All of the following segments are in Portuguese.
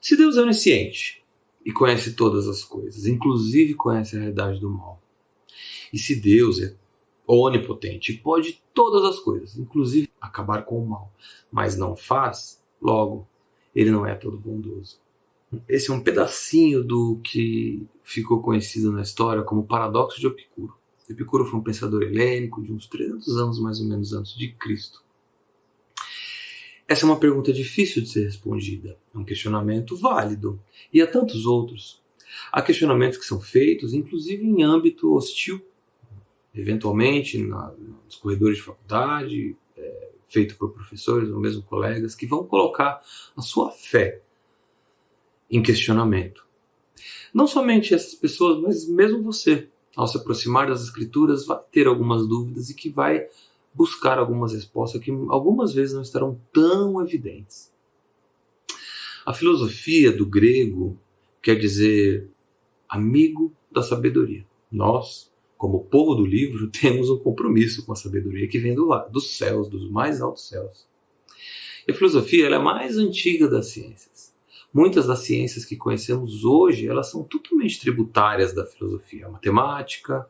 Se Deus é onisciente e conhece todas as coisas, inclusive conhece a realidade do mal, e se Deus é onipotente e pode todas as coisas, inclusive acabar com o mal, mas não faz, logo, ele não é todo bondoso. Esse é um pedacinho do que ficou conhecido na história como o paradoxo de Epicuro. Epicuro foi um pensador helênico de uns 300 anos mais ou menos antes de Cristo. Essa é uma pergunta difícil de ser respondida, é um questionamento válido, e há tantos outros. Há questionamentos que são feitos, inclusive em âmbito hostil, eventualmente nos corredores de faculdade, feito por professores ou mesmo colegas, que vão colocar a sua fé em questionamento. Não somente essas pessoas, mas mesmo você, ao se aproximar das Escrituras, vai ter algumas dúvidas e que vai buscar algumas respostas que algumas vezes não estarão tão evidentes. A filosofia do grego quer dizer amigo da sabedoria. Nós, como povo do livro, temos um compromisso com a sabedoria que vem dos céus, dos mais altos céus. E a filosofia ela é a mais antiga das ciências. Muitas das ciências que conhecemos hoje, elas são totalmente tributárias da filosofia. A matemática,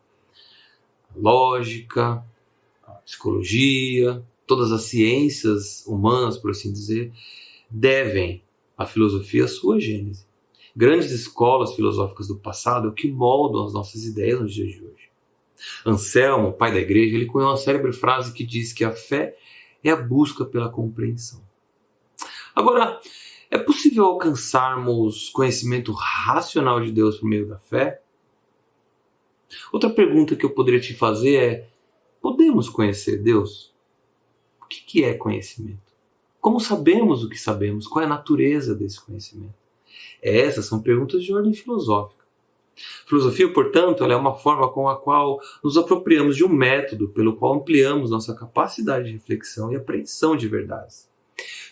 a lógica, a psicologia, todas as ciências humanas, por assim dizer, devem à filosofia a sua gênese. Grandes escolas filosóficas do passado é o que moldam as nossas ideias nos dias de hoje. Anselmo, pai da igreja, ele cunhou uma célebre frase que diz que a fé é a busca pela compreensão. Agora, é possível alcançarmos conhecimento racional de Deus por meio da fé? Outra pergunta que eu poderia te fazer é: podemos conhecer Deus? O que é conhecimento? Como sabemos o que sabemos? Qual é a natureza desse conhecimento? Essas são perguntas de ordem filosófica. Filosofia, portanto, ela é uma forma com a qual nos apropriamos de um método pelo qual ampliamos nossa capacidade de reflexão e apreensão de verdades.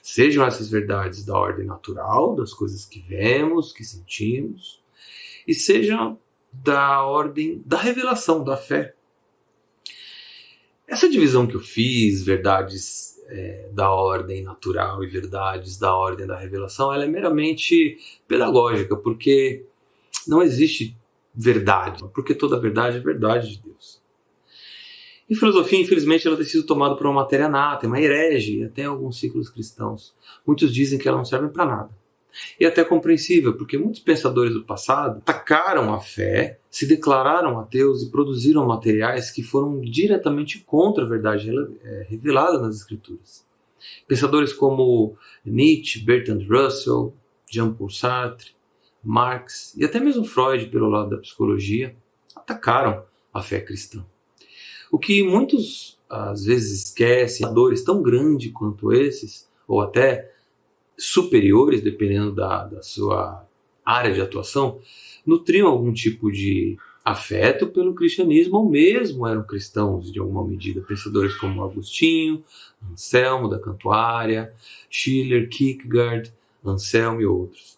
Sejam essas verdades da ordem natural, das coisas que vemos, que sentimos, e sejam da ordem da revelação, da fé. Essa divisão que eu fiz, verdades da ordem natural e verdades da ordem da revelação, ela é meramente pedagógica, porque não existe verdade, porque toda verdade é verdade de Deus. E filosofia, infelizmente, ela tem sido tomada por uma matéria anátema, herege, até alguns ciclos cristãos. Muitos dizem que ela não serve para nada. E até compreensível, porque muitos pensadores do passado atacaram a fé, se declararam ateus e produziram materiais que foram diretamente contra a verdade revelada nas Escrituras. Pensadores como Nietzsche, Bertrand Russell, Jean-Paul Sartre, Marx e até mesmo Freud, pelo lado da psicologia, atacaram a fé cristã. O que muitos às vezes esquecem, pensadores tão grandes quanto esses, ou até superiores, dependendo da sua área de atuação, nutriam algum tipo de afeto pelo cristianismo, ou mesmo eram cristãos de alguma medida. Pensadores como Agostinho, Anselmo da Cantuária, Schiller, Kierkegaard, Anselmo e outros.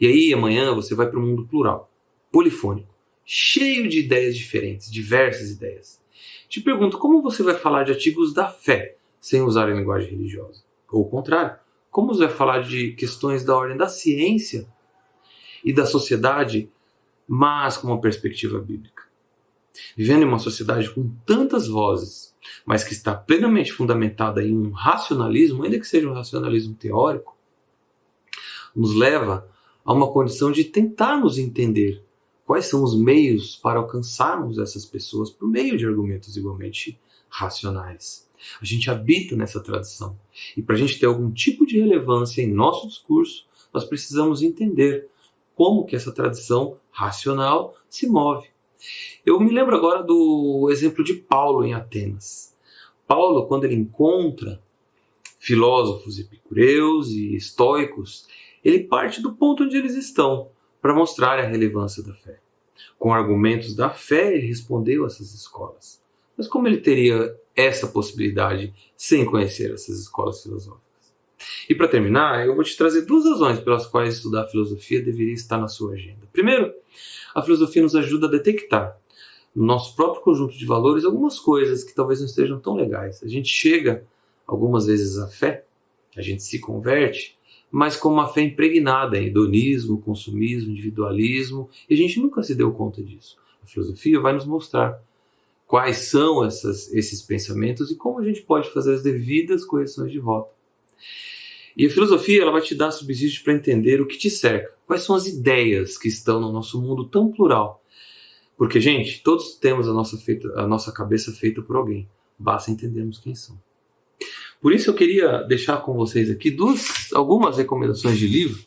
E aí amanhã você vai para um mundo plural, polifônico, cheio de ideias diferentes, diversas ideias. Te pergunto, como você vai falar de artigos da fé sem usar a linguagem religiosa? Ou o contrário, como você vai falar de questões da ordem da ciência e da sociedade, mas com uma perspectiva bíblica? Vivendo em uma sociedade com tantas vozes, mas que está plenamente fundamentada em um racionalismo, ainda que seja um racionalismo teórico, nos leva a uma condição de tentarmos entender quais são os meios para alcançarmos essas pessoas por meio de argumentos igualmente racionais. A gente habita nessa tradição. E para a gente ter algum tipo de relevância em nosso discurso, nós precisamos entender como que essa tradição racional se move. Eu me lembro agora do exemplo de Paulo em Atenas. Paulo, quando ele encontra filósofos epicureus e estoicos, ele parte do ponto onde eles estão para mostrar a relevância da fé. Com argumentos da fé, ele respondeu a essas escolas. Mas como ele teria essa possibilidade sem conhecer essas escolas filosóficas? E para terminar, eu vou te trazer duas razões pelas quais estudar filosofia deveria estar na sua agenda. Primeiro, a filosofia nos ajuda a detectar no nosso próprio conjunto de valores algumas coisas que talvez não estejam tão legais. A gente chega algumas vezes à fé, a gente se converte, mas com uma fé impregnada em hedonismo, consumismo, individualismo, e a gente nunca se deu conta disso. A filosofia vai nos mostrar quais são esses pensamentos e como a gente pode fazer as devidas correções de rota. E a filosofia ela vai te dar subsídio para entender o que te cerca, quais são as ideias que estão no nosso mundo tão plural. Porque, gente, todos temos a nossa cabeça feita por alguém, basta entendermos quem são. Por isso eu queria deixar com vocês aqui algumas recomendações de livro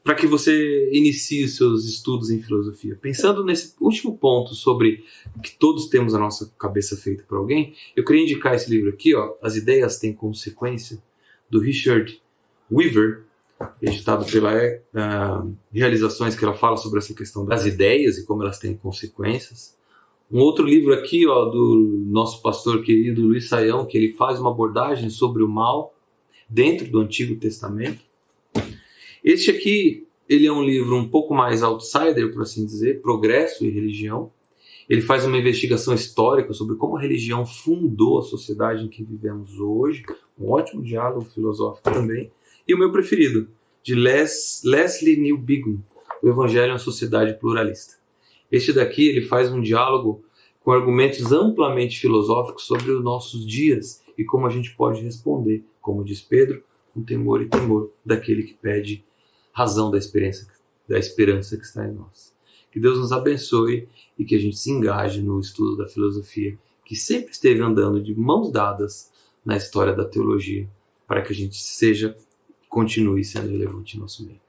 para que você inicie os seus estudos em filosofia. Pensando nesse último ponto sobre que todos temos a nossa cabeça feita por alguém, eu queria indicar esse livro aqui, ó, As Ideias Têm Consequência, do Richard Weaver, editado pela Realizações, que ela fala sobre essa questão das ideias e como elas têm consequências. Um outro livro aqui, ó, do nosso pastor querido Luiz Saião, que ele faz uma abordagem sobre o mal dentro do Antigo Testamento. Este aqui, ele é um livro um pouco mais outsider, por assim dizer, Progresso e Religião. Ele faz uma investigação histórica sobre como a religião fundou a sociedade em que vivemos hoje. Um ótimo diálogo filosófico também. E o meu preferido, de Leslie Newbigin, O Evangelho em uma Sociedade Pluralista. Este daqui ele faz um diálogo com argumentos amplamente filosóficos sobre os nossos dias e como a gente pode responder, como diz Pedro, com temor e temor daquele que pede razão da esperança que está em nós. Que Deus nos abençoe e que a gente se engaje no estudo da filosofia, que sempre esteve andando de mãos dadas na história da teologia, para que a gente continue sendo relevante em nosso meio.